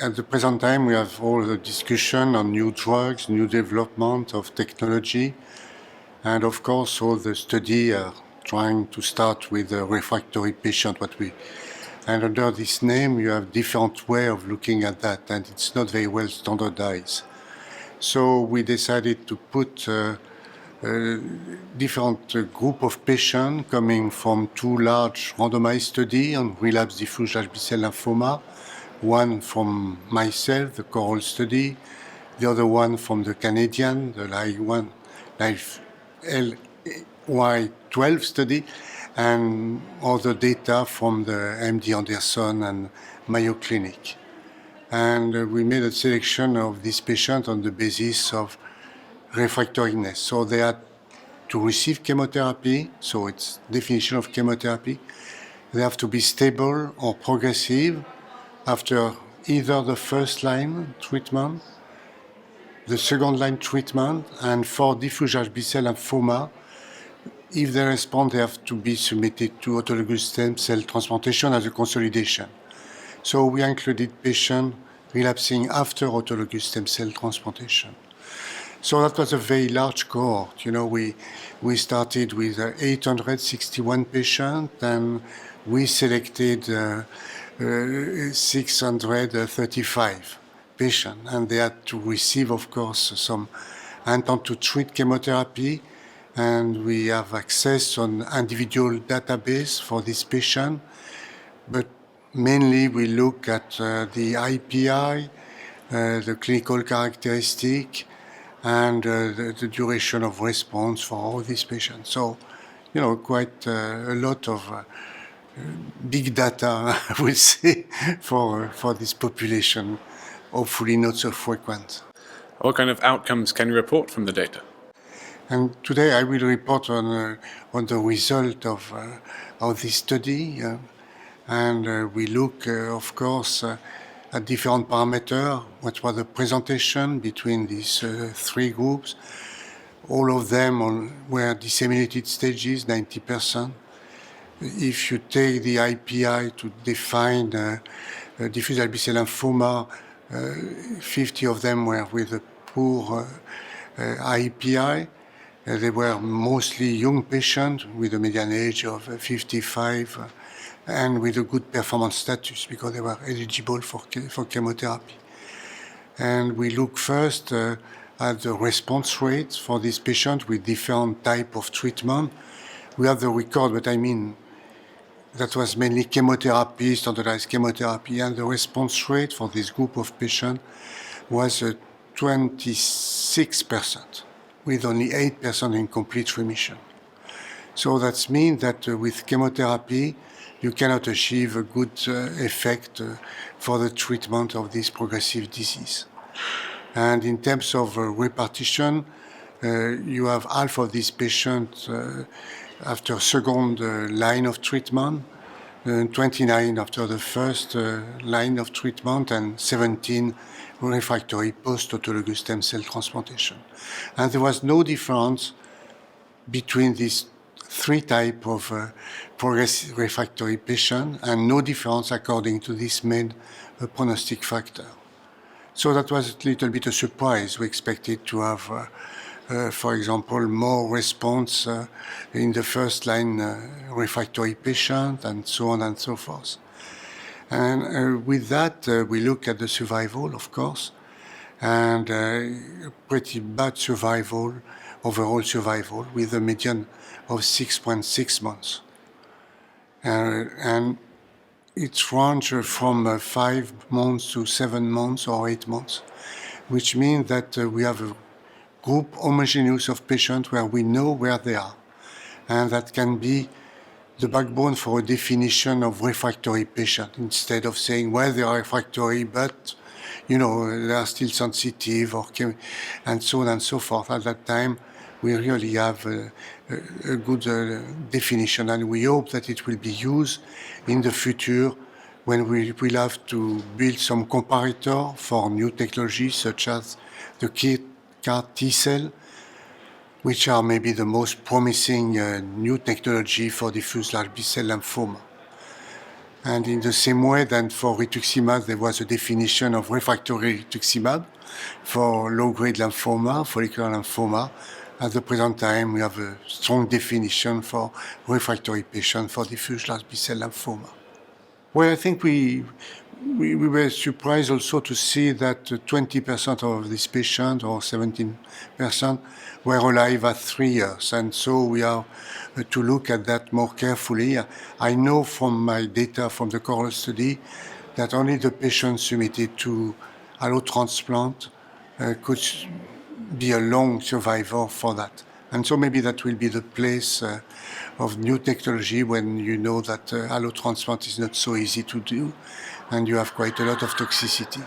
at the present time, we have all the discussion on new drugs, new development of technology, and of course, all the study are trying to start with a refractory patient. And under this name, you have different way of looking at that, and it's not very well standardized. So we decided to put different group of patients coming from two large randomized studies on relapsed diffuse large B-cell lymphoma, one from myself, the CORAL study, the other one from the Canadian, the LY12 study, and other data from the MD Anderson and Mayo Clinic. And we made a selection of these patients on the basis of refractoriness. So they had to receive chemotherapy, so it's definition of chemotherapy. They have to be stable or progressive after either the first line treatment, the second line treatment, and for diffuse large B-cell lymphoma, if they respond, they have to be submitted to autologous stem cell transplantation as a consolidation. So we included patients relapsing after autologous stem cell transplantation. So that was a very large cohort. You know, we started with 861 patients, and we selected 635 patients, and they had to receive, of course, some intent to treat chemotherapy, and we have access on individual database for this patient, but mainly we look at the IPI, the clinical characteristic, and the duration of response for all these patients. So, you know, quite a lot of big data, I would say, for this population, hopefully not so frequent. What kind of outcomes can you report from the data? And today I will report on the result of this study, and we look, of course, at different parameters. What was the presentation between these three groups? All of them were disseminated stages, 90%. If you take the IPI to define diffuse large B-cell lymphoma, 50 of them were with a poor IPI. They were mostly young patients with a median age of 55 and with a good performance status because they were eligible for chemotherapy. And we look first at the response rates for these patients with different type of treatment. We have the record, but I mean, that was mainly chemotherapy, standardized chemotherapy, and the response rate for this group of patients was 26%, with only 8% in complete remission. So that means that with chemotherapy, you cannot achieve a good effect for the treatment of this progressive disease. And in terms of repartition, you have half of these patients after second line of treatment, 29 after the first line of treatment, and 17 refractory post-autologous stem cell transplantation. And there was no difference between these three types of progressive refractory patients, and no difference according to this main prognostic factor. So that was a little bit a surprise. We expected to have, for example, more response in the first line refractory patient, and so on and so forth. And with that, we look at the survival, of course, and pretty bad survival, overall survival, with a median of 6.6 months. And it's ranged from 5 months to 7 months or 8 months, which means that we have a group homogeneous of patients where we know where they are. And that can be the backbone for a definition of refractory patient, instead of saying, well, they are refractory, but, you know, they are still sensitive, and so on and so forth. At that time, we really have a good definition, and we hope that it will be used in the future when we will have to build some comparator for new technologies such as the CAR T-cell, which are maybe the most promising new technology for diffuse large B-cell lymphoma. And in the same way that for rituximab, there was a definition of refractory rituximab for low-grade lymphoma, follicular lymphoma. At the present time, we have a strong definition for refractory patients for diffuse large B-cell lymphoma. Well, I think we were surprised also to see that 20% of these patients, or 17%, were alive at 3 years. And so we are to look at that more carefully. I know from my data from the CORAL study that only the patients submitted to allotransplant could be a long survivor for that. And so maybe that will be the place of new technology when you know that allotransplant is not so easy to do and you have quite a lot of toxicity.